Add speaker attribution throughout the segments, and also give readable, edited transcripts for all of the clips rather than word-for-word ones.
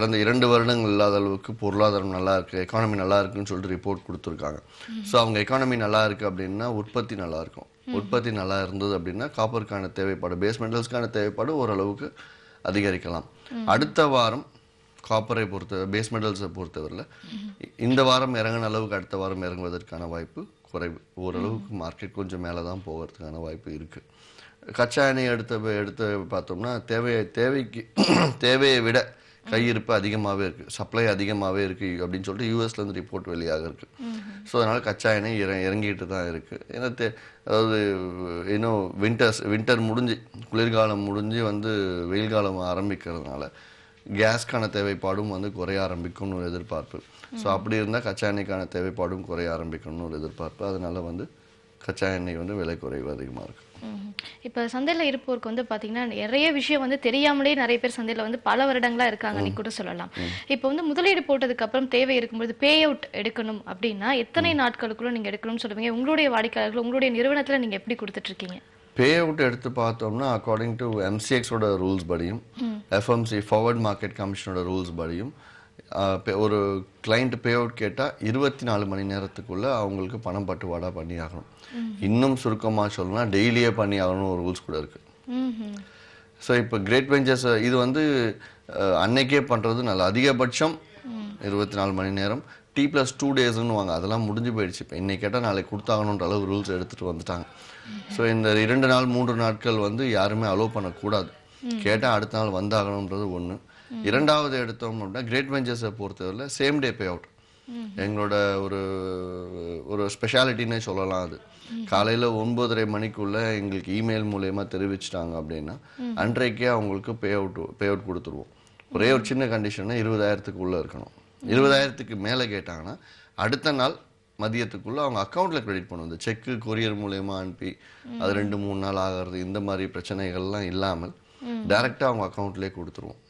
Speaker 1: கடந்த 2 வருடங்கள் இல்லாத அளவுக்கு பொருளாதாரம் நல்லா இருக்கு, எக்கானமி நல்லா இருக்குன்னு சொல்லிட்டு ரிப்போர்ட் குடுத்துருக்காங்க. ஸோ அவங்க எக்கானமி நல்லா இருக்கு அப்படின்னா உற்பத்தி நல்லா இருக்கும். உற்பத்தி நல்லா இருந்தது அப்படின்னா காப்பருக்கான தேவைப்பாடு, பேஸ் மெட்டல்ஸ்க்கான தேவைப்பாடு ஓரளவுக்கு அதிகரிக்கலாம். அடுத்த வாரம் காப்பரை பேஸ் மெட்டல்ஸை பொறுத்தவரையில் இந்த வாரம் இறங்கின அளவுக்கு அடுத்த வாரம் இறங்குவதற்கான வாய்ப்பு குறைவு. ஓரளவுக்கு மார்க்கெட் கொஞ்சம் மேலே தான் போகிறதுக்கான வாய்ப்பு இருக்கு. கச்சா எண்ணெய் எடுத்து பார்த்தோம்னா தேவையை விட கையிருப்பு அதிகமாகவே இருக்குது, சப்ளை அதிகமாகவே இருக்குது அப்படின்னு சொல்லிட்டு யூஎஸ்லேருந்து ரிப்போர்ட் வெளியாக இருக்குது. ஸோ அதனால் கச்சா எண்ணெய் இறங்கிட்டு தான் இருக்குது. ஏன்னா அதாவது இன்னும் வின்டர் முடிஞ்சு குளிர்காலம் முடிஞ்சு வெயில் காலம் ஆரம்பிக்கிறதுனால கேஸ்க்கான தேவைப்பாடும் குறைய ஆரம்பிக்கும்னு ஒரு எதிர்பார்ப்பு. ஸோ அப்படி இருந்தால் கச்சா எண்ணெய்க்கான தேவைப்பாடும் குறைய ஆரம்பிக்கணும்னு ஒரு எதிர்பார்ப்பு. அதனால கச்சா எண்ணெய் விலை குறைவு அதிகமாக இருக்குது.
Speaker 2: இப்போ சந்தையில் இருப்போருக்கு பார்த்தீங்கன்னா நிறைய விஷயம் தெரியாமலே நிறைய பேர் சந்தையில் பல வருடங்களா இருக்காங்கன்னு கூட சொல்லலாம். இப்போ முதலீடு போட்டதுக்கு அப்புறம் தேவை இருக்கும்போது பே அவுட் எடுக்கணும் அப்படின்னா எத்தனை நாட்களுக்குள்ள நீங்க எடுக்கணும்னு சொல்லுவீங்க? உங்களுடைய வாடிக்கையாளர்கள் உங்களுடைய நிறுவனத்துல நீங்க எப்படி கொடுத்துட்டு இருக்கீங்க?
Speaker 1: பே அவுட் எடுத்து பார்த்தோம்னா அக்கார்டிங் டு MCXோட ரூல்ஸ் படியும் FMC ஃபார்வர்ட் மார்க்கெட் கமிஷனோட ரூல்ஸ் படியும் ஒரு கிளைண்ட் பே அவுட் கேட்டால் 24 மணி நேரத்துக்குள்ள அவங்களுக்கு பணம் பட்டுவாடா பண்ணி ஆகணும். இன்னும் சுருக்கமாக சொல்லணும்னா டெய்லியே பண்ணி ஆகணும் ஒரு ரூல்ஸ் கூட இருக்கு. ஸோ இப்போ கிரேட் வெஞ்சர்ஸ் இது அன்னைக்கே பண்ணுறது நல்ல அதிகபட்சம் 24 மணி நேரம் T+2 டேஸ்ன்னு வாங்க, அதெல்லாம் முடிஞ்சு போயிடுச்சு. இப்போ இன்னைக்கு கேட்டால் நாளைக்கு கொடுத்தாகணுன்ற அளவு ரூல்ஸ் எடுத்துகிட்டு வந்துட்டாங்க. ஸோ இந்த 2 நாள் 3 நாட்கள் யாருமே அலோவ் பண்ணக்கூடாது. கேட்டால் அடுத்த நாள் வந்தாகணுன்றது ஒன்று. இரண்டாவது எடுத்தோம் அப்படின்னா கிரேட் வெஞ்சர்ஸை பொறுத்தவரையில் சேம் டே பே அவுட் எங்களோட ஒரு ஸ்பெஷாலிட்டின்னே சொல்லலாம். அது காலையில் 9:30 மணிக்குள்ள எங்களுக்கு இமெயில் மூலயமா தெரிவிச்சிட்டாங்க அப்படின்னா அன்றைக்கே அவங்களுக்கு பே அவுட் கொடுத்துருவோம். ஒரே ஒரு சின்ன கண்டிஷன்னா 20,000க்கு உள்ளே இருக்கணும். 20,000க்கு மேலே கேட்டாங்கன்னா அடுத்த நாள் மதியத்துக்குள்ள அவங்க அக்கௌண்ட்ல கிரெடிட் பண்ணுவோம். இந்த செக்கு கொரியர் மூலயமா அனுப்பி அது 2-3 நாள் ஆகிறது இந்த மாதிரி பிரச்சனைகள்லாம் இல்லாமல் டைரக்டா அவங்க அக்கௌண்ட்லேயே கொடுத்துருவோம்.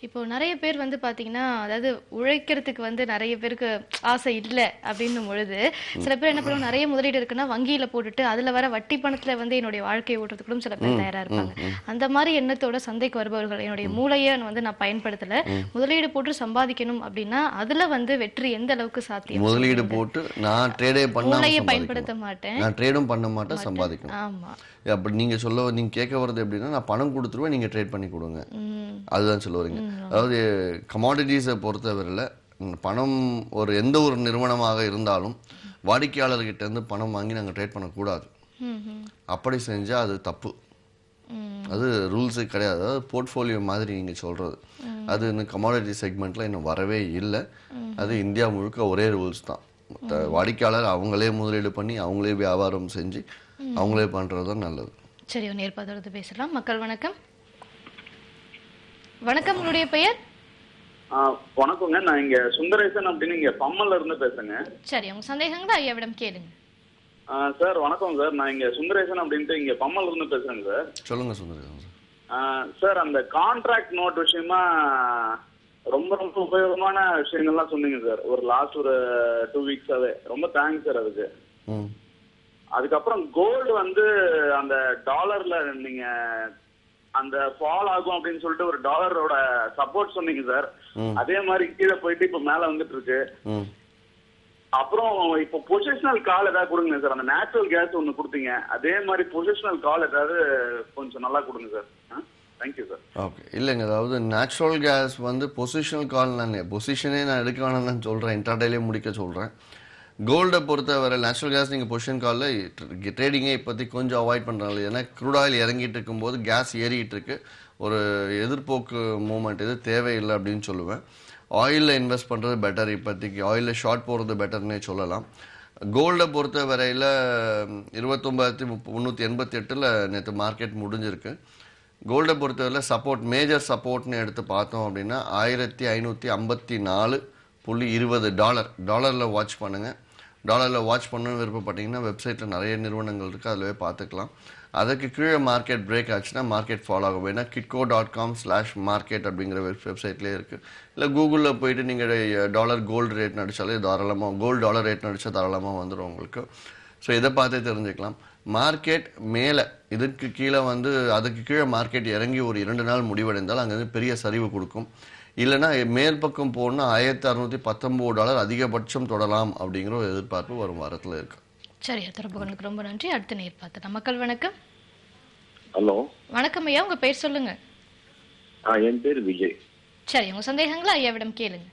Speaker 2: இப்போ நிறைய பேர் பாத்தீங்கன்னா அதாவது உழைக்கிறதுக்கு நிறைய பேருக்கு ஆசை இல்லை அப்படின்னும் பொழுது சில பேர் என்ன பண்ணுவாங்க, நிறைய முதலீடு இருக்குன்னா வங்கியில போட்டுட்டு அதுல வர வட்டி பணத்துல என்னுடைய வாழ்க்கையை ஓட்டுறதுக்கும் சில பேர் தயாரா இருப்பாங்க. அந்த மாதிரி எண்ணத்தோட சந்தைக்கு வருபவர்கள் என்னுடைய மூளையை நான் பயன்படுத்தல, முதலீடு போட்டு சம்பாதிக்கணும் அப்படின்னா அதுல வெற்றி எந்த அளவுக்கு சாத்தியம்?
Speaker 1: முதலீடு போட்டு நான் ட்ரேடே
Speaker 2: மூளையை பயன்படுத்த மாட்டேன்,
Speaker 1: நான் ட்ரேடும் பண்ண மாட்டேன், சம்பாதிக்கணும்.
Speaker 2: ஆமா,
Speaker 1: அப்படி நீங்க கேட்க வர்றது எப்படின்னா நான் பணம் கொடுத்துருவேன், நீங்க ட்ரேட் பண்ணி கொடுங்க, அதுதான் சொல்ல வரீங்க. அதாவது கமாடிட்டிஸை பொறுத்தவரையில் பணம் எந்த ஒரு நிறுவனமாக இருந்தாலும் வாடிக்கையாளர்கிட்ட இருந்து பணம் வாங்கி நாங்கள் ட்ரேட் பண்ணக்கூடாது. அப்படி செஞ்சால் அது தப்பு, அது ரூல்ஸு கிடையாது. அதாவது போர்ட்ஃபோலியோ மாதிரி நீங்கள் சொல்கிறது அது இன்னும் கமாடிட்டி செக்மெண்ட்டில் இன்னும் வரவே இல்லை. அது இந்தியா முழுக்க ஒரே ரூல்ஸ் தான். வாடிக்கையாளர் அவங்களே முதலீடு பண்ணி அவங்களே வியாபாரம் செஞ்சு அவங்களே பண்ணுறது தான் நல்லது.
Speaker 2: சரி, நேர்பார்த்து பேசலாம். மக்கள் வணக்கம். வணக்கம், உங்களுடைய பெயர்?
Speaker 3: வணக்கங்க, நான் இங்க சுந்தரேசன் அப்படின்னு இங்க பம்மல்ல இருந்து பேசுங்க.
Speaker 2: சரி, உங்க சந்தேகங்களை ஐயாவிடம் கேளுங்க.
Speaker 3: சார் வணக்கம் சார், நான் இங்க சுந்தரேசன் அப்படின்ட்டு இங்க பம்மல்ல இருந்து பேசுறேங்க சார்.
Speaker 1: சொல்லுங்க சுந்தரேசன்
Speaker 3: சார். அந்த கான்ட்ராக்ட் நோட் விஷயமா ரொம்ப ரொம்ப உபயோகமான விஷயங்கள்லாம் சொன்னீங்க சார். லாஸ்ட் 2 வீக்ஸாவே ரொம்ப தேங்க்ஸ் சார் அதுக்கு. அதுக்கப்புறம் கோல்டு அந்த டாலர்ல நீங்க அந்த ஃபால் ஆகும் அப்படின்னு சொல்லிட்டு ஒரு டாலரோட சப்போர்ட் சொன்னீங்க சார். அதே மாதிரி கீழே போயிட்டு இப்ப மேல வந்துட்டு இருக்கு. அப்புறம் இப்போ பொசிஷனல் கால் ஏதாவது கொடுங்க சார். அந்த நேச்சுரல் கேஸ் ஒண்ணு கொடுத்தீங்க, அதே மாதிரி பொசிஷனல் கால் ஏதாவது கொஞ்சம் நல்லா கொடுங்க சார். Thank you sir.
Speaker 1: ஓகே, இல்லைங்க, அதாவது நேச்சுரல் கேஸ் பொசிஷனல் கால் பொசிஷனே நான் எடுக்க வேணாம்னு தான் சொல்கிறேன், இன்ட்ராடேலே முடிக்க சொல்கிறேன். கோல்டை பொறுத்தவரை நேச்சுரல் கேஸ் நீங்கள் பொசிஷன் காலில் ட்ரேடிங்கே இப்போதைக்கு கொஞ்சம் அவாய்ட் பண்ணுறாங்க. ஏன்னா க்ரூட் ஆயில் இறங்கிட்டு இருக்கும்போது கேஸ் ஏறிக்கிட்டு இருக்கு, ஒரு எதிர்போக்கு மூமெண்ட் இது தேவையில்லை அப்படின்னு சொல்லுவேன். ஆயிலில் இன்வெஸ்ட் பண்ணுறது பெட்டர், இப்போதைக்கு ஆயிலில் ஷார்ட் போகிறது பெட்டர்னே சொல்லலாம். கோல்டை பொறுத்த வரையில் 29,388 நேற்று மார்க்கெட் முடிஞ்சிருக்கு. கோல்டை பொறுத்தவரையில் சப்போர்ட், மேஜர் சப்போர்ட்னு எடுத்து பார்த்தோம் அப்படின்னா 1554.20 டாலரில் வாட்ச் பண்ணுங்கள். டாலரில் வாட்ச் பண்ணணும்னு விருப்பப்பட்டீங்கன்னா வெப்சைட்டில் நிறைய நிறுவனங்கள் இருக்குது, அதில் போய் பார்த்துக்கலாம். அதுக்கு கீழே மார்க்கெட் பிரேக் ஆச்சுன்னா மார்க்கெட் ஃபாலோ ஆகும். ஏன்னா kitco.com/market அப்படிங்கிற வெப்சைட்லேயே இருக்குது. இல்லை கூகுளில் போயிட்டு நீங்கள் டாலர் கோல்டு ரேட் நடித்தாலே தாராளமாக, கோல்டு டாலர் ரேட் நடித்தா தாராளமாக வந்துடும் உங்களுக்கு. ஸோ இதை பார்த்தே தெரிஞ்சுக்கலாம். மார்க்கெட் மேலே இதுக்கு கீழே அதுக்கு கீழே மார்க்கெட் இறங்கி ஒரு 2 நாள் முடிவடைந்தால் அங்கேருந்து பெரிய சரிவு கொடுக்கும். இல்லைன்னா மேல் பக்கம் போகணும்னா $1619 அதிகபட்சம் தொடலாம் அப்படிங்கிற ஒரு எதிர்பார்ப்பு வரும் வாரத்தில் இருக்கு.
Speaker 2: சரி, தொடர்புகளுக்கு ரொம்ப நன்றி. அடுத்த நேர் பார்த்துட்டோம். மக்கள் வணக்கம்.
Speaker 4: ஹலோ,
Speaker 2: வணக்கம் ஐயா, உங்க பேர் சொல்லுங்க.
Speaker 4: என் பேர் விஜய்.
Speaker 2: சரி, உங்க சந்தேகங்களை ஐயாவிடம் கேளுங்க.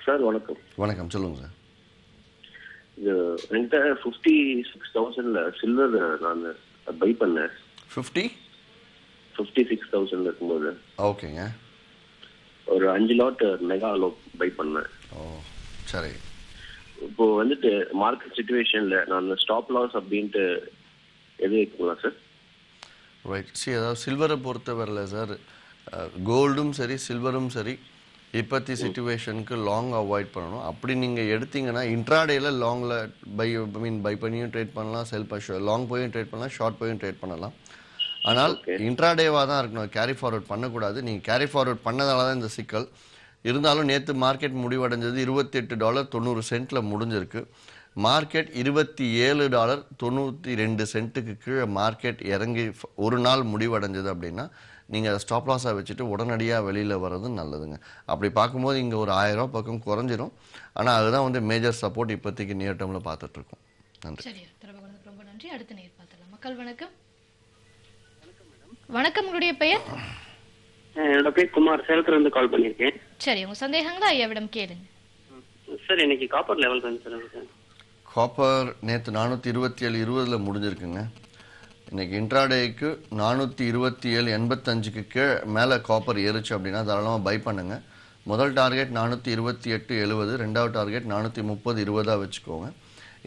Speaker 4: சார் வணக்கம்.
Speaker 1: வணக்கம், சொல்லுங்க சார்.
Speaker 4: இது என்கிட்ட 56,000ல சில்வர் நான் பை பண்ணேன். 56,000ல இருக்கும்போது
Speaker 1: ஓகேங்க,
Speaker 4: ஒரு 5 லாட் மெகா லோட் பை பண்ணேன்.
Speaker 1: ஓ சரி.
Speaker 4: இப்போ வந்துட்டு மார்க்கெட் சிச்சுவேஷன்ல நான் ஸ்டாப் லாஸ் அப்படின்ட்டு எது வைக்கலாம் சார்?
Speaker 1: ரைட். அதாவது சில்வரை பொறுத்தவரையில் சார், கோல்டும் சரி சில்வரும் சரி இப்போத்தி சிச்சுவேஷனுக்கு லாங் அவாய்ட் பண்ணணும். அப்படி நீங்கள் எடுத்தீங்கன்னா இன்ட்ராடேல லாங்கில் பை பண்ணியும் ட்ரேட் பண்ணலாம், லாங் போயும் ட்ரேட் பண்ணலாம், ஷார்ட் போயும் ட்ரேட் பண்ணலாம். ஆனால் இன்ட்ராடேவாக தான் இருக்கணும், கேரி ஃபார்வர்ட் பண்ணக்கூடாது. நீங்கள் கேரி ஃபார்வர்ட் பண்ணதால தான் இந்த சிக்கல். இருந்தாலும் நேற்று மார்க்கெட் முடிவடைஞ்சது $28.90 முடிஞ்சிருக்கு. மார்க்கெட் $27.92 கீழே மார்க்கெட் இறங்கி ஒரு நாள் முடிவடைஞ்சது அப்படின்னா நீங்கள் அதை ஸ்டாப் லாஸாக வச்சுட்டு உடனடியாக வெளியில் வர்றது நல்லதுங்க. அப்படி பார்க்கும்போது இங்கே ஒரு $1000 பக்கம் குறைஞ்சிரும். ஆனால் அதுதான் வந்து மேஜர் சப்போர்ட் இப்போதைக்கு நியர் டேர்மில் பார்த்துட்ருக்கோம். நன்றி.
Speaker 2: சரி, ரொம்ப நன்றி. அடுத்த நேர் பார்த்துடலாம். மக்கள் வணக்கம். வணக்கம், உங்களுடைய பெயர்?
Speaker 5: என்னோட பேர் குமார், சேலத்துல இருந்து கால் பண்ணியிருக்கேன்.
Speaker 2: சரி, உங்க சந்தேகங்களை ஐயாவிடம் கேளுங்க.
Speaker 5: சார் இன்னைக்கு காப்பர் லெவல் சொல்லுங்க சார்.
Speaker 1: காப்பர் நேற்று 427.20 முடிஞ்சிருக்குங்க. இன்னைக்கு இன்ட்ராடேக்கு 427.85 கீழே மேலே காப்பர் ஏறுச்சு அப்படின்னா தாராளமாக பை பண்ணுங்க. முதல் டார்கெட் 428.70, ரெண்டாவது டார்கெட் 430.20 வச்சுக்கோங்க.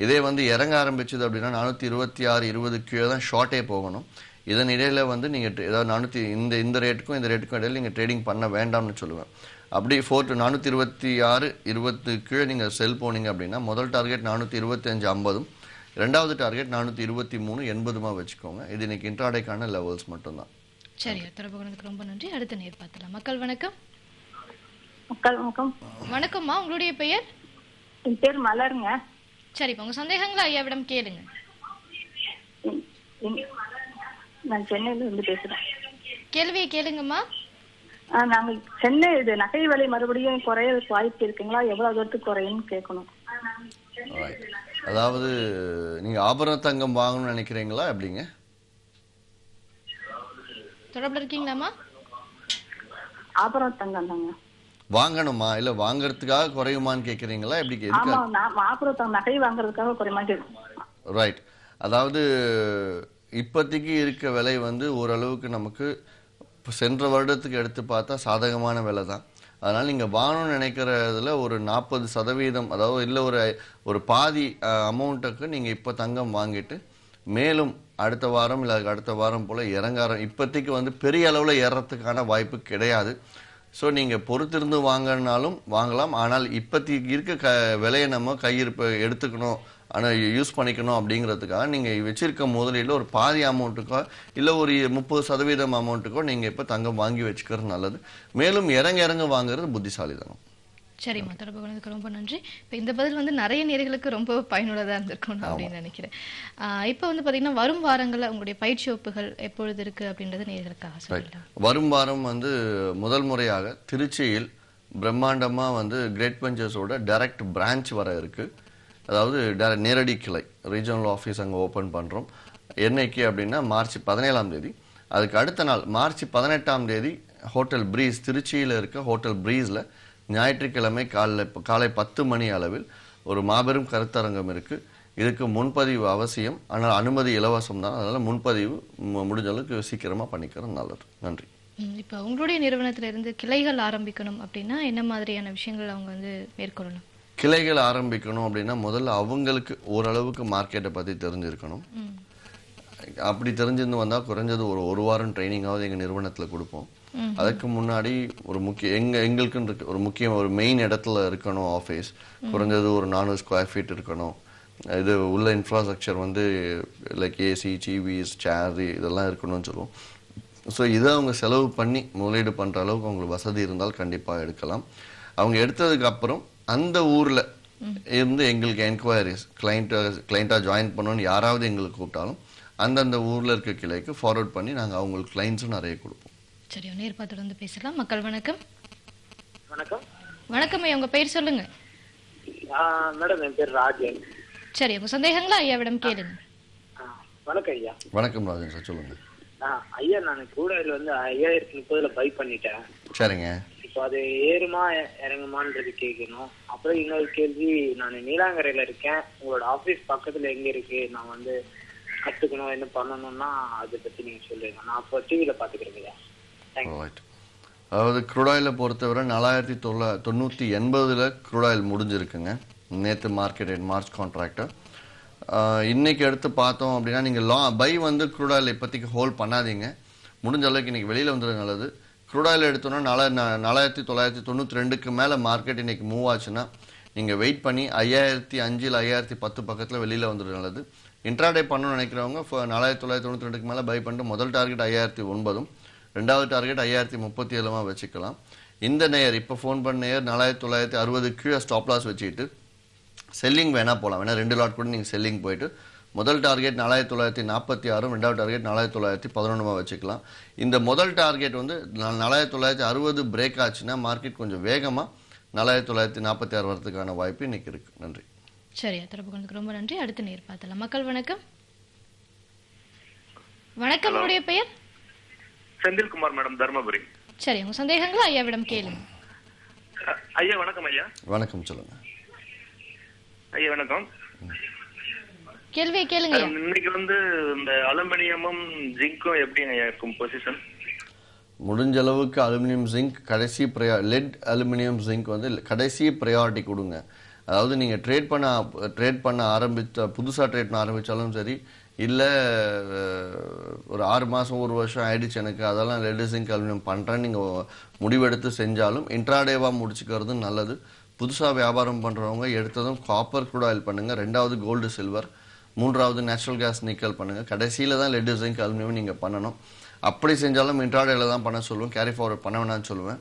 Speaker 1: இதே வந்து இறங்க ஆரம்பிச்சது அப்படின்னா 426.20 கீழே தான் ஷார்ட்டே போகணும். இதன் இடையில வந்து நீங்கள் ஏதாவது இந்த ரேட்டுக்கும் இந்த ரேட்டுக்கும் இடையில நீங்கள் ட்ரேடிங் பண்ண வேண்டாம்னு சொல்லுவேன். அப்படி 426.20 கீழே நீங்கள் செல் போனீங்க அப்படின்னா முதல் டார்கெட் 425.50, ரெண்டாவது டார்கெட் 423.80 வச்சுக்கோங்க. இது இன்னைக்கு இன்ட்ராடேக்கான லெவல்ஸ் மட்டும்தான்.
Speaker 2: சரி, தொடர்புகளுக்கு ரொம்ப நன்றி. அடுத்த நேர் பார்த்துலாம். மக்கள் வணக்கம்.
Speaker 6: வணக்கம்.
Speaker 2: வணக்கம்மா, உங்களுடைய பெயர்?
Speaker 6: என் பேர் மலருங்க.
Speaker 2: சரி, உங்க சந்தேகங்களை ஐயாவிடம் கேளுங்க.
Speaker 6: நான் சென்னையில இருந்து பேசுறேன்.
Speaker 2: கேள்வியை கேளுங்கம்மா.
Speaker 6: நாங்க சென்னை நகை விலை மறுபடியும் குறையறதுக்கு வாய்ப்பு இருக்குங்களா? எவ்வளவு தூரத்துக்கு குறையும்னு கேட்கணும்.
Speaker 1: அதாவது நீங்க ஆபரண தங்கம் வாங்கணும்னு நினைக்கிறீங்களா எப்படிங்க?
Speaker 2: தொடர்புல இருக்கீங்களாமா?
Speaker 6: ஆபரண தங்கம் தாங்க
Speaker 1: வாங்கணுமா, இல்ல வாங்குறதுக்காக குறையுமான்னு கேக்குறீங்களா? எப்படி?
Speaker 6: ஆமா, நான் ஆபரண தங்கம் நகை வாங்குறதுக்காக குறையுமா கேட்கணும்.
Speaker 1: ரைட். அதாவது இப்போதைக்கு இருக்க விலை வந்து ஓரளவுக்கு நமக்கு சென்ற வருடத்துக்கு எடுத்து பார்த்தா சாதகமான விலை தான். அதனால் நீங்கள் வாங்கணும்னு நினைக்கிறதுல ஒரு 40%, அதாவது இல்லை ஒரு பாதி அமௌண்ட்டுக்கு நீங்கள் இப்போ தங்கம் வாங்கிட்டு மேலும் அடுத்த வாரம் இல்லை அடுத்த வாரம் போல் இப்போதைக்கு வந்து பெரிய அளவில் ஏறத்துக்கான வாய்ப்பு கிடையாது. ஸோ நீங்கள் பொறுத்திருந்து வாங்கினாலும் வாங்கலாம். ஆனால் இப்போதைக்கு இருக்க விலையை நம்ம கையிருப்பை எடுத்துக்கணும், ஆனால் யூஸ் பண்ணிக்கணும் அப்படிங்கிறதுக்காக நீங்கள் வச்சிருக்க முதலீட்டில் ஒரு பாதி அமௌண்ட்டுக்கோ இல்லை ஒரு 30% அமௌண்ட்டுக்கோ நீங்கள் இப்போ தங்கம் வாங்கி வச்சுக்கிறது நல்லது. மேலும் இறங்க வாங்குறது புத்திசாலிதனம்.
Speaker 2: சரிம்மா, தொடர்புகளுக்கு ரொம்ப நன்றி. இப்போ இந்த பதில் வந்து நிறைய நேயர்களுக்கு ரொம்ப பயனுள்ளதாக இருந்திருக்கும் அப்படின்னு நினைக்கிறேன். இப்போ வந்து பார்த்தீங்கன்னா வரும் வாரங்களில் உங்களுடைய பயிற்சி வகுப்புகள் எப்பொழுது இருக்கு அப்படின்றது நேயர்களுக்காக சொல்லலாம்.
Speaker 1: வரும் வாரம் வந்து முதல் முறையாக திருச்சியில் பிரம்மாண்டமாக வந்து கிரேட் வெஞ்சர்ஸோட டைரக்ட் பிரான்ச் வர இருக்கு. அதாவது நேரடி கிளை ரீஜனல் ஆஃபீஸ் அங்கே ஓப்பன் பண்ணுறோம். என்னைக்கு அப்படின்னா மார்ச் 17ஆம் தேதி. அதுக்கு அடுத்த நாள் மார்ச் 18ஆம் தேதி ஹோட்டல் ப்ரீஸ், திருச்சியில் இருக்க ஹோட்டல் ப்ரீஸில் ஞாயிற்றுக்கிழமை காலை 10 மணி அளவில் ஒரு மாபெரும் கருத்தரங்கம் இருக்குது. இதுக்கு முன்பதிவு அவசியம், ஆனால் அனுமதி இலவசம் தான். அதனால் முன்பதிவு முடிஞ்ச அளவுக்கு சீக்கிரமாக பண்ணிக்கிறது நல்லது. நன்றி.
Speaker 2: இப்போ உங்களுடைய நிறுவனத்திலிருந்து கிளைகள் ஆரம்பிக்கணும் அப்படின்னா என்ன மாதிரியான விஷயங்கள் அவங்க வந்து மேற்கொள்ளணும்?
Speaker 1: கிளைகள் ஆரம்பிக்கணும் அப்படின்னா முதல்ல அவங்களுக்கு ஓரளவுக்கு மார்க்கெட்டை பற்றி தெரிஞ்சிருக்கணும். அப்படி தெரிஞ்சிருந்து வந்தால் குறைஞ்சது ஒரு வாரம் ட்ரைனிங்காவது எங்கள் நிறுவனத்தில் கொடுப்போம். அதுக்கு முன்னாடி ஒரு எங்களுக்குன்னு இருக்கு ஒரு மெயின் இடத்துல இருக்கணும் ஆஃபீஸ். குறைஞ்சது ஒரு 400 ஸ்கொயர் ஃபீட் இருக்கணும். இது உள்ள இன்ஃப்ராஸ்ட்ரக்சர் வந்து லைக் ஏசி, டிவிஸ், சேர் இதெல்லாம் இருக்கணும்னு சொல்லுவோம். ஸோ இதை அவங்க செலவு பண்ணி முதலீடு பண்ணுற அளவுக்கு அவங்களுக்கு வசதி இருந்தால் கண்டிப்பாக எடுக்கலாம். அவங்க எடுத்ததுக்கு அப்புறம் அந்த ஊரில் இருந்து எங்களுக்கு என்கொயரிஸ் கிளைண்ட்டாக ஜாயின் பண்ணணும்னு யாராவது எங்களுக்கு கூப்பிட்டாலும் அந்தந்த ஊரில் இருக்க கிளைக்கு ஃபார்வர்ட் பண்ணி நாங்கள் அவங்களுக்கு கிளைண்ட்ஸும் நிறைய கொடுப்போம்.
Speaker 2: சரி, நேர்பா தொடர்ந்து பேசலாம். மக்கள் வணக்கம்.
Speaker 7: வணக்கம்.
Speaker 2: வணக்கம் ஐயா, உங்க பெயர் சொல்லுங்க.
Speaker 7: மேடம், என் பேர் ராஜன்.
Speaker 2: சரி, உங்க சந்தேகங்களா ஐயாவிடம் கேளுங்க.
Speaker 7: வணக்கம் ஐயா.
Speaker 1: வணக்கம் ராஜன் சார், சொல்லுங்க.
Speaker 7: ஐயா, நான் crude oil வந்து 5030 பை பண்ணிட்டேன்.
Speaker 1: சரிங்க.
Speaker 7: இப்போ அது ஏறுமா இறங்குமான்றது கேட்கணும். அப்புறம் இன்னொரு கேள்வி, நான் நீலாங்கரையில இருக்கேன், உங்களோட ஆபீஸ் பக்கத்துல எங்க இருக்கு, நான் வந்து கத்துக்கணும் என்ன பண்ணணும்னா அதை பத்தி நீங்க சொல்லுங்க. நான் அப்போ டிவியில பாத்துக்கிறேன் ஐயா.
Speaker 1: ரைட். அதாவது குரூடாயிலை பொறுத்தவரை 4980 குரூடாயில் முடிஞ்சிருக்குங்க நேற்று மார்க்கெட் மார்ச் கான்ட்ராக்டை. இன்னைக்கு எடுத்து பார்த்தோம் அப்படின்னா நீங்கள் பை வந்து குரூடாயில் இப்போதைக்கு ஹோல்ட் பண்ணாதீங்க. முடிஞ்ச அளவுக்கு இன்னைக்கு வெளியில் வந்துடுறது நல்லது. குரூடாயில் எடுத்தோன்னா 4992க்கு மேலே மார்க்கெட் இன்னைக்கு மூவ் ஆச்சுன்னா நீங்கள் வெயிட் பண்ணி 5005 இல்லை 5010 பக்கத்தில் வெளியில் வந்துடுறது நல்லது. இன்ட்ராடே பண்ணணும்னு நினைக்கிறவங்க 4992க்கு மேலே பை பண்ணிட்டு முதல் டார்கெட் 5009, ரெண்டாவது டார்கெட் 5037 வச்சுக்கலாம். இந்த நேயர் இப்போ ஃபோன் பண்ண நேயர் 4960 கீழே ஸ்டாப் லாஸ் வச்சுக்கிட்டு செல்லிங் வேணா போகலாம். வேணா 2 லாட் கூட நீங்கள் செல்லிங் போயிட்டு முதல் டார்கெட் 4946, ரெண்டாவது டார்கெட் 4911 வச்சுக்கலாம். இந்த முதல் டார்கெட் வந்து 4960 பிரேக் ஆச்சுன்னா மார்க்கெட் கொஞ்சம் வேகமாக 4946 வரதுக்கான வாய்ப்பு இன்னைக்கு இருக்கு. நன்றி.
Speaker 2: சரி, தொடர்புக்கு ரொம்ப நன்றி. அடுத்த நேர் பார்த்தலாம். மக்கள் வணக்கம். வணக்கம், உங்களுடைய பெயர்?
Speaker 8: செந்தில்குமார் மேடம், தர்மபுரி.
Speaker 2: சரி, உங்க சந்தேகங்களா ஐயாவிடம் கேளுங்க.
Speaker 8: ஐயா வணக்கம். ஐயா
Speaker 1: வணக்கம், சொல்லுங்க.
Speaker 8: ஐயா வணக்கம்.
Speaker 2: கேள்வியை கேளுங்க.
Speaker 8: இன்னைக்கு வந்து இந்த அலுமினியமும் ஜிங்க்கும் எப்படி ஐயா இருக்கும் பொசிஷன்?
Speaker 1: முடிஞ்ச அளவுக்கு அலுமினியம் ஜிங்க் கடைசி லெட் அலுமினியம் ஜிங்க் வந்து கடைசி ப்ரையாரிட்டி கொடுங்க. அதாவது நீங்கள் ட்ரேட் பண்ண புதுசாக ட்ரேட் பண்ண ஆரம்பித்தாலும் சரி, இல்லை ஒரு 6 மாதம் 1 வருஷம் ஆயிடுச்சு எனக்கு அதெல்லாம் லெட் ஜிங்க் அலுமினியம் பண்ணுறேன்னு நீங்கள் முடிவெடுத்து செஞ்சாலும் இன்ட்ராடேவாக முடிச்சுக்கிறது நல்லது. புதுசாக வியாபாரம் பண்ணுறவங்க எடுத்ததும் காப்பர் க்ரூட் ஆயில் பண்ணுங்கள், ரெண்டாவது கோல்டு சில்வர், மூன்றாவது நேச்சுரல் கேஸ் நிக்கல் பண்ணுங்கள். கடைசியில் தான் லெட் ஜிங்க் அலுமினியம் நீங்கள் பண்ணணும். அப்படி செஞ்சாலும் இன்ட்ராடேல தான் பண்ண சொல்லுவேன், கேரி ஃபார்வர்ட் பண்ண வேணாம்னு சொல்லுவேன்.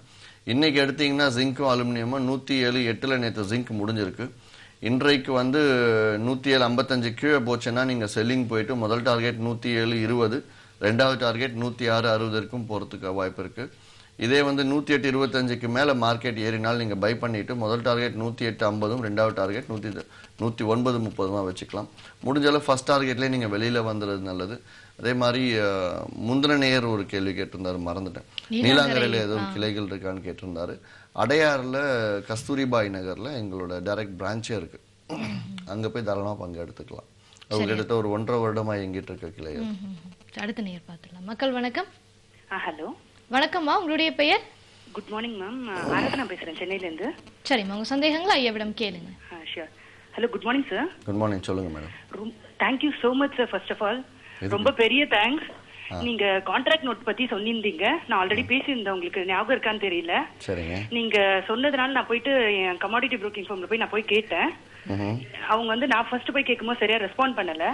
Speaker 1: இன்றைக்கி எடுத்திங்கன்னா ஜிங்க்கும் அலுமினியமும் 107.8 நேற்று ஜிங்க் முடிஞ்சிருக்கு. இன்றைக்கு வந்து 107.55 கீழே போச்சுன்னா நீங்கள் செல்லிங் போயிட்டு முதல் டார்கெட் 107.20, ரெண்டாவது டார்கெட் 106.60 போகிறதுக்கு வாய்ப்பு இருக்குது. இதே வந்து 108.25க்கு மேலே மார்க்கெட் ஏறினால் நீங்கள் பை பண்ணிவிட்டு முதல் டார்கெட் 108.50, ரெண்டாவது டார்கெட் 109.30 வச்சுக்கலாம். முடிஞ்சாலும் ஃபர்ஸ்ட் டார்கெட்லேயே நீங்கள் வெளியில் வந்துடுறது நல்லது. அதே மாதிரி முந்தின நேயர் ஒரு கேள்வி கேட்டிருந்தாரு, மறந்துட்டேன். நீலாங்கரையில் ஏதோ கிளைகள் இருக்கான்னு கேட்டிருந்தாரு. அடையாறில் கஸ்தூரிபாய் நகரில் எங்களோட டைரக்ட் பிரான்ச்சே இருக்குது. அங்கே போய் தாராளமாக பங்கு எடுத்துக்கலாம். அது கிட்டத்தட்ட ஒரு 1.5 வருடமாக எங்கிட்டு இருக்க கிளை.
Speaker 2: அடுத்த நேயர் பார்த்துக்கலாம். மக்கள் வணக்கம்.
Speaker 9: ஹலோ,
Speaker 2: வணக்கம்மா, உங்களுடைய பெயர்?
Speaker 9: குட் மார்னிங் மேம், ஆராதனா பேசுறேன் சென்னையிலேருந்து.
Speaker 2: சரிம்மா, உங்க சந்தேகங்களை ஐயாவிடம் கேளுங்க.
Speaker 9: Sure. Hello, good morning sir.
Speaker 1: Good morning, சொல்லுங்க madam.
Speaker 9: Thank you so much sir. First of all ரொம்ப பெரிய தேங்க்ஸ். நீங்க கான்ட்ராக்ட் நோட் பத்தி சொன்னிருந்தீங்க, நான் ஆல்ரெடி பேசியிருந்தேன், உங்களுக்கு ஞாபகம் இருக்கான்னு தெரியல.
Speaker 1: சரிங்க.
Speaker 9: நீங்க சொன்னதுனால நான் போயிட்டு என் கமாடிட்டி புரோக்கிங் ஃபார்ம்ல போய் நான் போய் கேட்டேன். அவங்க வந்து நான் ஃபர்ஸ்ட் போய் கேட்கும்போது சரியா ரெஸ்பாண்ட் பண்ணல.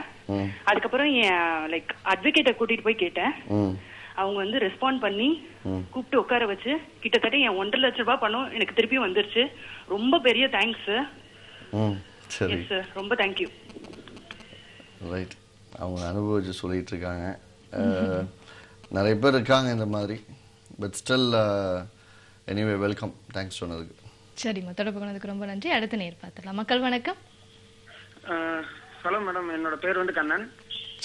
Speaker 9: அதுக்கப்புறம் என் லைக் அட்வொகேட்டை கூட்டிட்டு போய் கேட்டேன். அவங்க வந்து ரெஸ்பாண்ட் பண்ணி கூப்பிட்டு உட்கார வச்சு கிட்டத்தட்ட என் 1.5 லட்ச ரூபாய் பணம் எனக்கு திருப்பியும் வந்துருச்சு. ரொம்ப பெரிய தேங்க்ஸ் சார். எஸ் சார், ரொம்ப தேங்க்யூ.
Speaker 1: ரைட், அவங்க அனுபவிச்சு சொல்லிட்டு இருக்காங்க. நிறைய பேர் இருக்காங்க இந்த மாதிரி. But still anyway welcome, thanks சொன்னதுக்கு.
Speaker 2: சரிம்மா, தொடர்பு கொண்டதுக்கு ரொம்ப நன்றி. அடுத்த நேர் பார்த்துக்கலாம். மக்கள் வணக்கம்.
Speaker 5: ஹலோ மேடம், என்னோட பேர் வந்து கண்ணன்.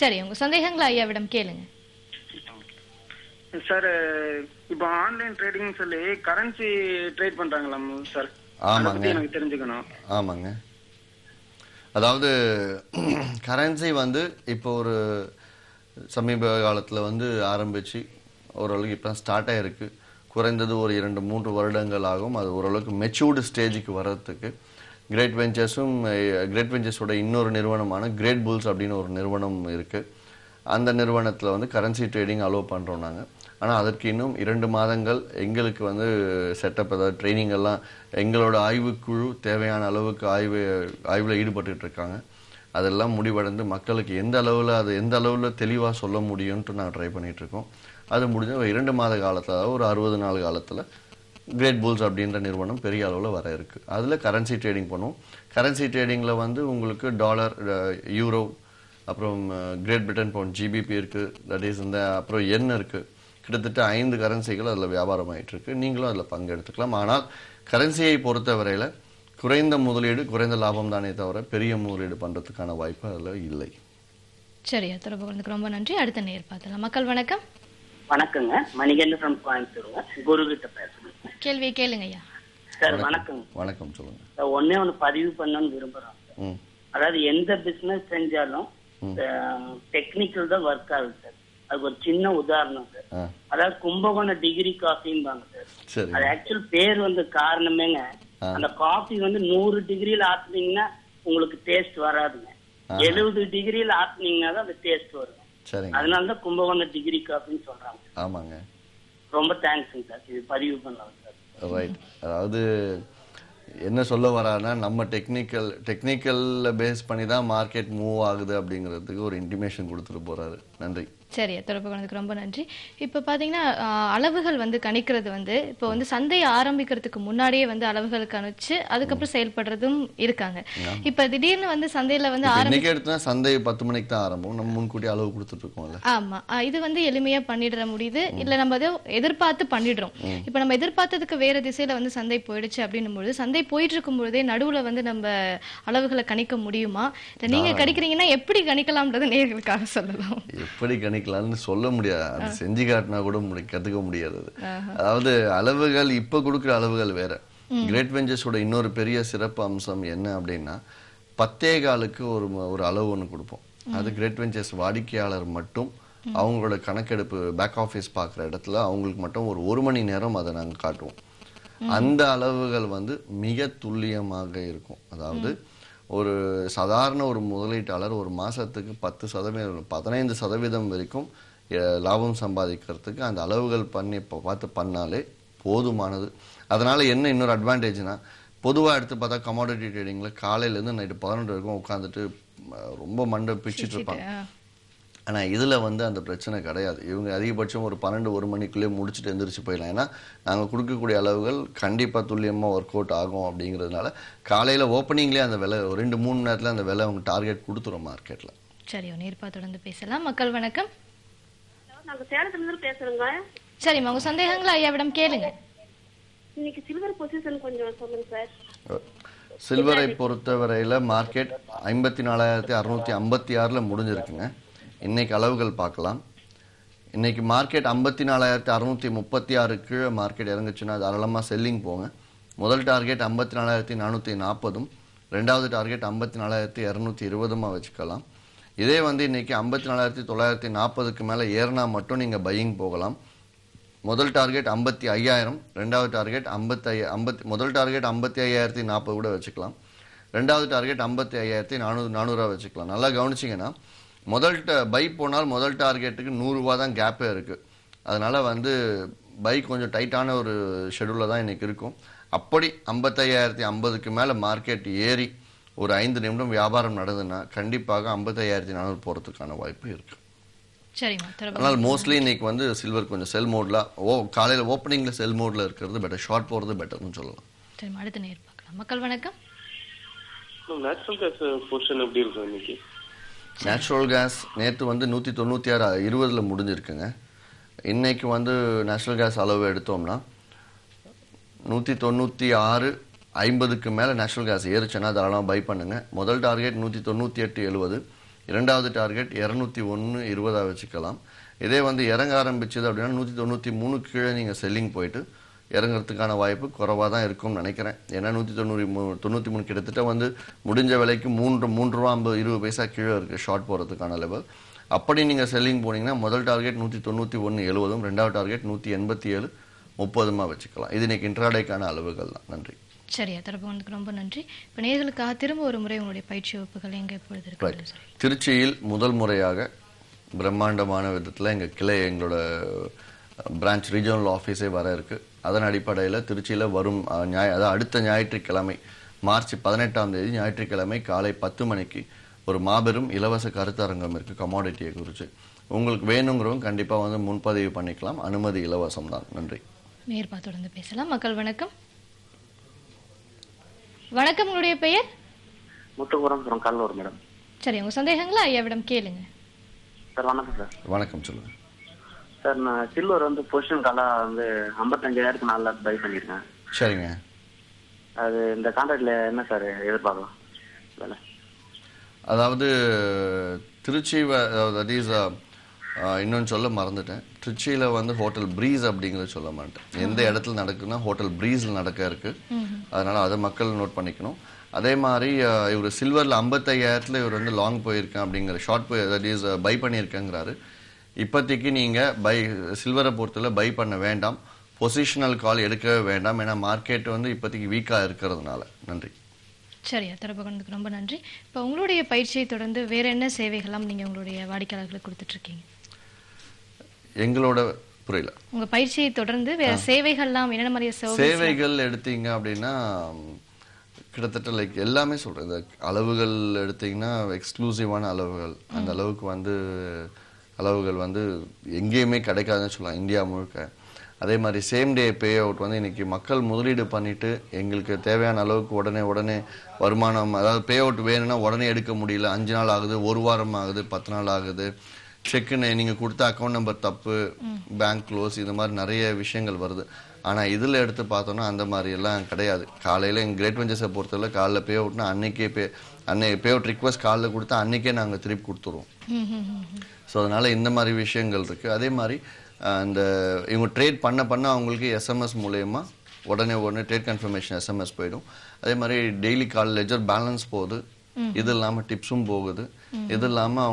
Speaker 2: சரி, உங்க சந்தேகங்களை ஐயாவிடம் கேளுங்க.
Speaker 5: சார், இப்போ ஆன்லைன் ட்ரேடிங் சொல்லி கரன்சி ட்ரேட் பண்றாங்களா சார்?
Speaker 1: ஆமாங்க,
Speaker 5: எனக்கு தெரிஞ்சுக்கணும்.
Speaker 1: ஆமாங்க. அதாவது கரன்சி வந்து இப்போ ஒரு சமீப காலத்தில் வந்து ஆரம்பித்து ஓரளவுக்கு இப்போ ஸ்டார்ட் ஆகிருக்கு. குறைந்தது ஒரு 2-3 வருடங்கள் ஆகும் அது ஓரளவுக்கு மெச்சூர்டு ஸ்டேஜுக்கு வர்றதுக்கு. கிரேட் வெஞ்சர்ஸோட இன்னொரு நிறுவனமான கிரேட் புல்ஸ் அப்படின்னு ஒரு நிறுவனம் இருக்குது. அந்த நிறுவனத்தில் வந்து கரன்சி ட்ரேடிங் அலோவ் பண்ணுறோம் நாங்கள். ஆனால் அதற்கு இன்னும் 2 மாதங்கள் எங்களுக்கு வந்து செட்டப், அதாவது ட்ரைனிங் எல்லாம் எங்களோட ஆய்வுக்குழு தேவையான அளவுக்கு ஆய்வில் ஈடுபட்டு இருக்காங்க. அதெல்லாம் முடிவடைந்து மக்களுக்கு எந்த அளவில் தெளிவாக சொல்ல முடியும்ன்ட்டு நாங்கள் ட்ரை பண்ணிகிட்ருக்கோம். அது முடிஞ்ச ஒரு 2 மாத காலத்தில், அதாவது ஒரு 60 நாள் காலத்தில் கிரேட் புல்ஸ் அப்படின்ற நிறுவனம் பெரிய அளவில் வர இருக்குது. அதில் கரன்சி ட்ரேடிங் பண்ணுவோம். கரன்சி ட்ரேடிங்கில் வந்து உங்களுக்கு டாலர், யூரோ, அப்புறம் கிரேட் பிரிட்டன் பவுண்ட், ஜிபிபி இருக்குது, தட் இஸ் இந்த அப்புறம் என் இருக்குது, கிட்டத்தட்ட 5 கரன்சிகள் அதில் வியாபாரம் ஆயிட்டு இருக்கு. நீங்களும் அதில் பங்கெடுத்துக்கலாம். ஆனால் கரன்சியை பொறுத்தவரையில் குறைந்த முதலீடு குறைந்த லாபம் தானே தவிர பெரிய முதலீடு பண்றதுக்கான வாய்ப்பு அதில் இல்லை.
Speaker 2: சரியா, தொடர்பு கொண்டதுக்கு ரொம்ப நன்றி. அடுத்த நேர் பார்த்தலாம். மக்கள் வணக்கம்.
Speaker 10: வணக்கங்க, மணிகண்டன் கோயம்புத்தூருங்க. குரு கிட்ட பேசுறேன்.
Speaker 2: கேள்வியை கேளுங்க ஐயா.
Speaker 10: சார் வணக்கம்.
Speaker 1: வணக்கம், சொல்லுங்க.
Speaker 10: ஒன்னே ஒண்ணு பதிவு பண்ணணும்னு விரும்புறோம். அதாவது எந்த பிசினஸ் செஞ்சாலும் டெக்னிக்கல் தான் ஒர்க் ஆகுது சார். அது ஒரு சின்ன உதாரணம் சார். அதாவது கும்பகோணம் டிகிரி காஃபின்னு சார். அது ஆக்சுவல் பேர் காரணமேங்க, அந்த காஃபி 100 டிகிரியில ஆத்துனீங்கன்னா உங்களுக்கு டேஸ்ட் வராதுங்க. 70 டிகிரியில ஆத்துனீங்கன்னா தான் அந்த டேஸ்ட் வரும். அதனாலதான் கும்பகோணம் டிகிரி காஃபின்னு சொல்றாங்க.
Speaker 1: ஆமாங்க,
Speaker 10: ரொம்ப தேங்க்ஸுங்க சார், இது பதிவு பண்ணலாம் சார்.
Speaker 1: ரைட். அதாவது என்ன சொல்ல வரானா, நம்ம டெக்னிக்கல்ல பேஸ் பண்ணி தான் மார்க்கெட் மூவ் ஆகுது அப்படிங்கிறதுக்கு ஒரு இன்டிமேஷன் கொடுத்துட்டு போறாரு. நன்றி.
Speaker 2: சரி, தொடர்பு கொண்டதுக்கு ரொம்ப நன்றி. இப்போ பார்த்தீங்கன்னா அளவுகள் கணிக்கிறது இப்போ சந்தை ஆரம்பிக்கிறதுக்கு முன்னாடியே அளவுகள் கணிச்சு அதுக்கப்புறம் செயல்படுறதும் இருக்காங்க. இப்போ திடீர்னு சந்தையில
Speaker 1: இன்னைக்கு எடுத்தா சந்தை 10 மணிக்கு தான் ஆரம்பம். நம்ம முன்கூட்டி அளவு கொடுத்துட்டு இருக்கோம்ல.
Speaker 2: ஆமா, இது எளிமையா பண்ணிட முடியுது, இல்ல நம்ம அதை எதிர்பார்த்து பண்ணிடுறோம். இப்போ நம்ம எதிர்பார்த்ததுக்கு வேற திசையில சந்தை போயிடுச்சு அப்படின்னும் பொழுது சந்தை போயிட்டு இருக்கும் பொழுதே நடுவுல நம்ம அளவுகளை கணிக்க முடியுமா? இல்ல நீங்க கணிக்கிறீங்கன்னா எப்படி கணிக்கலாம்ன்றது நேயர்களுக்காக சொல்லலாம்.
Speaker 1: எப்படி கணிக்கலாம்னு சொல்ல முடியாது, அது செஞ்சு காட்டினா கூட கத்துக்க முடியாது. அதாவது அளவுகள் இப்ப கொடுக்குற அளவுகள் வேற. கிரேட் வெஞ்சர்ஸோட இன்னொரு பெரிய சிறப்பு அம்சம் என்ன அப்படின்னா, 10.15க்கு ஒரு அளவு ஒன்று கொடுப்போம். அது கிரேட் வெஞ்சர்ஸ் வாடிக்கையாளர் மட்டும் அவங்களோட கணக்கெடுப்பு பேக் ஆஃபீஸ் பார்க்குற இடத்துல அவங்களுக்கு மட்டும் ஒரு மணி நேரம் அதை நாங்கள் காட்டுவோம். அந்த அளவுகள் மிக துல்லியமாக இருக்கும். அதாவது ஒரு சாதாரண ஒரு முதலீட்டாளர் ஒரு மாசத்துக்கு 10% 15% வரைக்கும் லாபம் சம்பாதிக்கிறதுக்கு அந்த அளவுகள் பார்த்து பண்ணாலே போதுமானது. அதனால என்ன இன்னொரு அட்வான்டேஜ்னா, பொதுவாக எடுத்து பார்த்தா கமாடிட்டி ட்ரேடிங்ல காலையிலேருந்து நைட்டு 12 வரைக்கும் உட்காந்துட்டு ரொம்ப மண்டை பிச்சுட்டு இருப்பாங்க. ஆனா இதுல அந்த பிரச்சனை கிடையாது. இவங்க அதிகபட்சம் ஒரு 12-1 மணிக்குள்ளேயே முடிச்சுட்டு எந்திரிச்சு போயிடலாம். ஏன்னா நாங்க கொடுக்கக்கூடிய அளவுகள் கண்டிப்பா துல்லியமா ஒர்க் அவுட் ஆகும் அப்படிங்கிறதுனால காலையில ஓப்பனிங்லேயே அந்த விலை 2-3 மணி நேரத்துல அந்த விலை அவங்க டார்கெட் கொடுத்துரும் மார்க்கெட்ல.
Speaker 2: சரி, நேர்பா தொடர்ந்து பேசலாம். மக்கள் வணக்கம்.
Speaker 11: நாங்க சேலத்துல இருந்து பேசுறோங்க.
Speaker 2: சரிம்மா, உங்க சந்தேகங்களை ஐயாவிடம் கேளுங்க.
Speaker 11: இன்னைக்கு சில்வர் பொசிஷன் கொஞ்சம் சொல்லுங்க சார்.
Speaker 1: சில்வரை பொறுத்தவரையில மார்க்கெட் 54,656ல முடிஞ்சிருக்குங்க. இன்னைக்கு அளவுகள் பார்க்கலாம். இன்னைக்கு மார்க்கெட் 54,636 கீழே மார்க்கெட் இறங்குச்சுன்னா தாராளமாக செல்லிங் போங்க. முதல் டார்கெட் 54,440, ரெண்டாவது டார்கெட் 54,220 வச்சுக்கலாம். இதே இன்னைக்கு 54,940க்கு மேலே ஏறினா மட்டும் நீங்கள் பையிங் போகலாம். முதல் டார்கெட் 55,000, ரெண்டாவது டார்கெட் முதல் டார்கெட் 55,040 கூட வச்சுக்கலாம். ரெண்டாவது டார்கெட் 55,400 வச்சுக்கலாம். நல்லா கவனிச்சிங்கன்னா முதல் பை போனால் முதல் டார்கெட்டுக்கு 100 ரூபா தான் கேப்பே இருக்கு. அதனால பை கொஞ்சம் டைட்டான ஒரு ஷெடியூலில் தான் இன்னைக்கு இருக்கும். அப்படி 55,050க்கு மேலே மார்க்கெட் ஏறி ஒரு 5 நிமிடம் வியாபாரம் நடந்ததுன்னா கண்டிப்பாக 55,400 போகிறதுக்கான வாய்ப்பு இருக்கு. அதனால் மோஸ்ட்லி இன்னைக்கு சில்வர் கொஞ்சம் செல் மோட்ல காலையில் ஓப்பனிங்ல செல் மோட்ல இருக்கிறது பெட்டர், ஷார்ட் போகிறது பெட்டர்னு சொல்லலாம்.
Speaker 2: சரி, அடுத்த நேர் பார்க்கலாம். மக்கள் வணக்கம்.
Speaker 12: நேச்சுரல் கேஸ் பொசிஷன் எப்படி இருக்கு இன்னைக்கு?
Speaker 1: நேச்சுரல் கேஸ் நேற்று 196.20 முடிஞ்சிருக்குங்க. இன்னைக்கு நேச்சுரல் கேஸ் அளவு எடுத்தோம்னா 196.50க்கு மேலே நேச்சுரல் கேஸ் ஏறுச்சுன்னா தாராளமாக பை பண்ணுங்க. முதல் டார்கெட் 198.70, இரண்டாவது டார்கெட் 201.20 வச்சுக்கலாம். இதே இறங்க ஆரம்பிச்சது அப்படின்னா 193 கீழே நீங்கள் செல்லிங் போயிட்டு இறங்குறதுக்கான வாய்ப்பு குறைவாக தான் இருக்கும்னு நினைக்கிறேன். ஏன்னா 193 கிட்டத்தட்ட முடிஞ்ச விலைக்கு 3 ரூபா 20 பைசா கீழே இருக்குது ஷார்ட் போகிறதுக்கான லெவல். அப்படி நீங்கள் செல்லிங் போனீங்கன்னா முதல் டார்கெட் 191.70, ரெண்டாவது டார்கெட் 187.30 வச்சுக்கலாம். இது இன்னைக்கு இன்ட்ராடேக்கான அளவுகள் தான். நன்றி.
Speaker 2: சரியா, தரப்புக்கு ரொம்ப நன்றி. இப்போ நேயர்களுக்காக திரும்ப ஒரு முறை உங்களுடைய பயிற்சி வகுப்புகள் எங்கே எப்பொழுது இருக்கு?
Speaker 1: திருச்சியில் முதல் முறையாக பிரம்மாண்டமான விதத்தில் எங்களோட பிரான்ச் ரீஜனல் ஆஃபீஸே வர இருக்கு. அதன் அடிப்படையில் திருச்சியில் வரும் அதாவது அடுத்த ஞாயிற்றுக்கிழமை மார்ச் 18ஆம் தேதி ஞாயிற்றுக்கிழமை காலை 10 மணிக்கு ஒரு மாபெரும் இலவச கருத்தரங்கம் இருக்கு கமாடிட்டியை குறித்து. உங்களுக்கு வேணுங்கிறவங்க கண்டிப்பாக முன்பதிவு பண்ணிக்கலாம். அனுமதி இலவசம் தான். நன்றி.
Speaker 2: நேர்பா தொடர்ந்து பேசலாம். மக்கள் வணக்கம். வணக்கம், உங்களுடைய பெயர்?
Speaker 13: முத்துக்குரம் from கல்லூர் மேடம்.
Speaker 2: சரி, உங்க சந்தேகங்களை ஐயாவிடம் கேளுங்க.
Speaker 13: சார் வணக்கம் சார்.
Speaker 1: வணக்கம், சொல்லுங்க.
Speaker 13: சார் நான் சில்வர் வந்து பொசிஷன் காலாக வந்து 55,000 4 லாக் பை பண்ணியிருக்கேன்.
Speaker 1: சரிங்க.
Speaker 13: அது இந்த கான்ட்ராக்டில் என்ன சார் எதிர்பார்க்கலாம் வேலை?
Speaker 1: அதாவது திருச்சி தட் இஸ் இன்னொன்று சொல்ல மறந்துட்டேன். திருச்சியில் வந்து ஹோட்டல் ப்ரீஸ் அப்படிங்கிறத சொல்ல மாட்டேன். எந்த இடத்துல நடக்குன்னா ஹோட்டல் ப்ரீஸில் நடக்க இருக்கு. அதனால் அதை மக்கள் நோட் பண்ணிக்கணும். அதே மாதிரி இவர் சில்வரில் 55,000 இவர் வந்து லாங் போயிருக்கேன் அப்படிங்கிற ஷார்ட் தட் இஸ் பை பண்ணியிருக்கேங்கிறாரு. இப்போதைக்கு நீங்கள் சில்வரை பொறுத்தவரை பை பண்ண வேண்டாம். பொசிஷனல் கால் எடுக்கவே வேண்டாம். ஏன்னா மார்க்கெட் வந்து இப்போதைக்கு வீக்காக இருக்கிறதுனால. நன்றி.
Speaker 2: சரியா, தரப்பகனுக்கு ரொம்ப நன்றி. இப்போ உங்களுடைய பயிற்சியை தொடர்ந்து வேற என்ன சேவைகள்லாம் நீங்கள் உங்களுடைய வாடிக்கையாளர்களுக்கு கொடுத்துட்ருக்கீங்க?
Speaker 1: எங்களோட புரியல.
Speaker 2: உங்க பயிற்சியை தொடர்ந்து வேற சேவைகள்லாம் என்னென்ன மாதிரி
Speaker 1: சேவைகள் எடுத்தீங்க அப்படின்னா கிட்டத்தட்ட லைக் எல்லாமே சொல்றேன். இந்த அளவுகள் எடுத்தீங்கன்னா எக்ஸ்க்ளூசிவான அளவுகள், அந்த அளவுக்கு வந்து அளவுகள் வந்து எங்கேயுமே கிடைக்காதுன்னு சொல்லலாம் இந்தியா முழுக்க. அதே மாதிரி சேம் டே பே அவுட் வந்து இன்னைக்கு மக்கள் முதலீடு பண்ணிட்டு எங்களுக்கு தேவையான அளவுக்கு உடனே வருமானம், அதாவது பே அவுட் வேணும்னா உடனே எடுக்க முடியல. 5 நாள் ஆகுது, 1 வாரம் ஆகுது, 10 நாள் ஆகுது. செக்குன்னு நீங்கள் கொடுத்த அக்கௌண்ட் நம்பர் தப்பு, பேங்க் க்ளோஸ், இது மாதிரி நிறைய விஷயங்கள் வருது. ஆனால் இதில் எடுத்து பார்த்தோன்னா அந்த மாதிரி எல்லாம் கிடையாது. காலையில் எங்கள் கிரேட் வெஞ்சர்ஸை பொறுத்தவரை காலைல பே அவுட்னா அன்னைக்கு பே அவுட் ரிக்வஸ்ட் காலைல கொடுத்தா அன்றைக்கே நாங்கள் திருப்பி கொடுத்துருவோம். ஸோ அதனால் இந்த மாதிரி விஷயங்கள் இருக்குது. அதே மாதிரி அந்த இவங்க ட்ரேட் பண்ண அவங்களுக்கு எஸ்எம்எஸ் மூலயமா உடனே ட்ரேட் கன்ஃபர்மேஷன் எஸ்எம்எஸ் போயிடும். அதே மாதிரி டெய்லி கால் லெஜர் பேலன்ஸ் போகுது. இது இல்லாமல் டிப்ஸும் போகுது. இது இல்லாமல்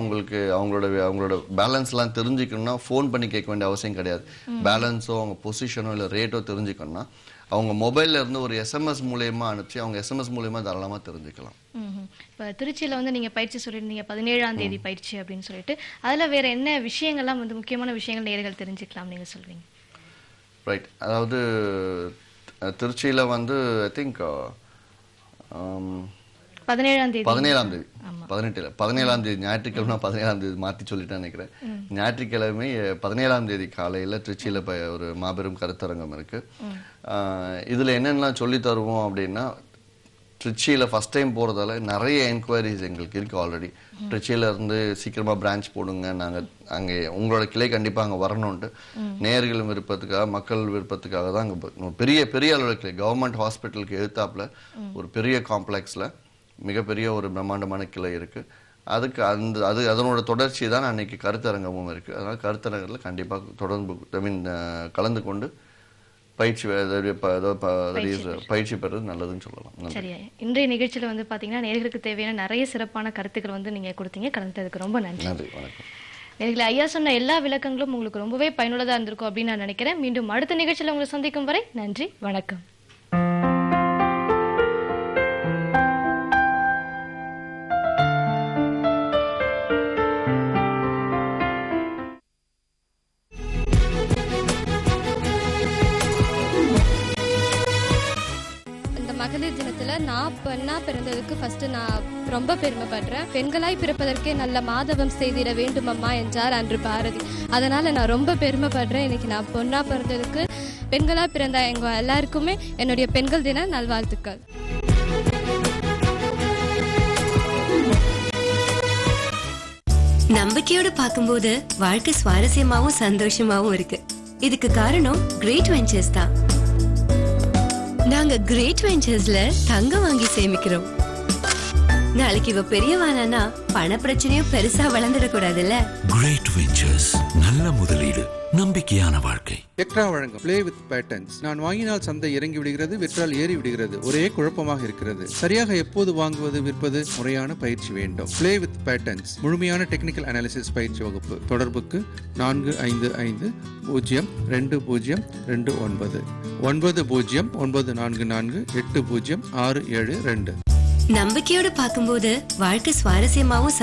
Speaker 1: அவங்களோட பேலன்ஸ்லாம் தெரிஞ்சுக்கணும்னா ஃபோன் பண்ணி கேட்க வேண்டிய அவசியம் கிடையாது. பேலன்ஸோ அவங்க பொசிஷனோ இல்லை ரேட்டோ தெரிஞ்சுக்கணும்னா அவங்க மொபைல்ல இருந்து ஒரு எஸ்எம்எஸ் மூலயமா அனுப்பிச்சு அவங்க எஸ்எம்எஸ் மூலயமா தாராளமாக தெரிஞ்சுக்கலாம்.
Speaker 2: இப்போ திருச்சியில் வந்து நீங்கள் பயிற்சி சொல்லியிருந்தீங்க 17ஆம் தேதி பயிற்சி அப்படின்னு சொல்லிட்டு, அதில் வேற என்ன விஷயங்கள்லாம் வந்து முக்கியமான விஷயங்கள் நேயர்கள் தெரிஞ்சுக்கலாம் நீங்கள் சொல்வீங்க?
Speaker 1: ரைட். அதாவது திருச்சியில் வந்து ஐ திங்க்
Speaker 2: 17ஆம் தேதி
Speaker 1: 17ஆம் தேதி ஞாயிற்றுக்கிழமை 17ஆம் தேதி மாற்றி சொல்லிட்டேன்னு நினைக்கிறேன். ஞாயிற்றுக்கிழமை 17ஆம் தேதி காலையில் திருச்சியில் ஒரு மாபெரும் கருத்தரங்கம் இருக்கு. இதில் என்னென்னலாம் சொல்லி தருவோம் அப்படின்னா, திருச்சியில் ஃபஸ்ட் டைம் போகிறதால நிறைய என்கொயரிஸ் எங்களுக்கு இருக்குது ஆல்ரெடி. திருச்சியில இருந்து சீக்கிரமாக பிரான்ச் போடுங்க, நாங்கள் அங்கே உங்களோட கிளை கண்டிப்பாக அங்கே வரணுன்ட்டு நேயர்கள் விருப்பத்துக்காக, மக்கள் விருப்பத்துக்காக தான் அங்கே பெரிய அளவில் கிளை கவர்மெண்ட் ஹாஸ்பிட்டலுக்கு எதிர்த்தாப்புல ஒரு பெரிய காம்ப்ளெக்ஸில் மிகப்பெரிய ஒரு பிரம்மாண்டமான கிளை இருக்குது. அதுக்கு அதனோட தொடர்ச்சி தான் அன்னைக்கு கருத்தரங்கமும் இருக்குது. அதனால் கருத்தரங்கத்தில் கண்டிப்பாக தொடர்ந்து கலந்து கொண்டு பயிற்சி பெறது நல்லதுன்னு சொல்லலாம்.
Speaker 2: சரியா, இன்றைய நிகழ்ச்சியில் வந்து பார்த்தீங்கன்னா நேயர்களுக்கு தேவையான நிறைய சிறப்பான கருத்துக்கள் வந்து நீங்கள் கொடுத்தீங்க. கலந்ததுக்கு ரொம்ப நன்றி.
Speaker 1: நன்றி, வணக்கம்.
Speaker 2: நேயர்களே, ஐயா சொன்ன எல்லா விளக்கங்களும் உங்களுக்கு ரொம்பவே பயனுள்ளதாக இருந்திருக்கும் அப்படின்னு நான் நினைக்கிறேன். மீண்டும் அடுத்த நிகழ்ச்சியில் உங்களை சந்திக்கும் வரை நன்றி, வணக்கம்.
Speaker 14: மகளிர் தினத்துல நான் பெண்ணா பிறந்ததுக்கு ஃபர்ஸ்ட் நான் ரொம்ப பெருமைப்படுறேன். பெண்களாய் பிறப்பதற்கே நல்ல மாதவம் செய்திட வேண்டுமம்மா என்றார் அன்று பாரதி. அதனால நான் ரொம்ப பெருமைப்படுறேன். இன்னைக்கு நான் பொண்ணா பிறந்ததுக்கு, பெண்களா பிறந்த எங்க எல்லாருக்குமே என்னுடைய பெண்கள் தின நல்வாழ்த்துக்கள்.
Speaker 15: நம்பிக்கையோடு பார்க்கும்போது வாழ்க்கை சுவாரஸ்யமாவும் சந்தோஷமாவும் இருக்கு. இதுக்கு காரணம் கிரேட் வெஞ்சர்ஸ் தான். நாங்க கிரேட் வெஞ்சர்ஸ்ல தங்கம் வாங்கி சேமிக்கிறோம். நாளைக்கு இவ பெரியவானா பண பிரச்சனையும் பெருசா வளர்ந்துடக்கூடாதுல்ல.
Speaker 16: கிரேட் வெஞ்சர்ஸ், நல்ல முதலீடு, நம்பிக்கையான வாழ்க்கை.
Speaker 17: எக்ட்ரா வழங்கும் பிளே வித் பேட்டர்ன்ஸ். நான் வாங்கினால் சந்தை இறங்கி விடுகிறது, விற்றால் ஏறி விடுகிறது. ஒரே குழப்பமாக இருக்கிறது. சரியாக எப்போது வாங்குவது, விற்பது, முறையான பயிற்சி வேண்டும். பிளே வித் பேட்டர்ன்ஸ் முழுமையான டெக்னிக்கல் அனாலிசிஸ் பயிற்சி வகுப்பு. தொடர்புக்கு 4552020229 9094480672.
Speaker 15: நம்பிக்கையோடு பார்க்கும்போது வாழ்க்கை சுவாரஸ்யமாவும்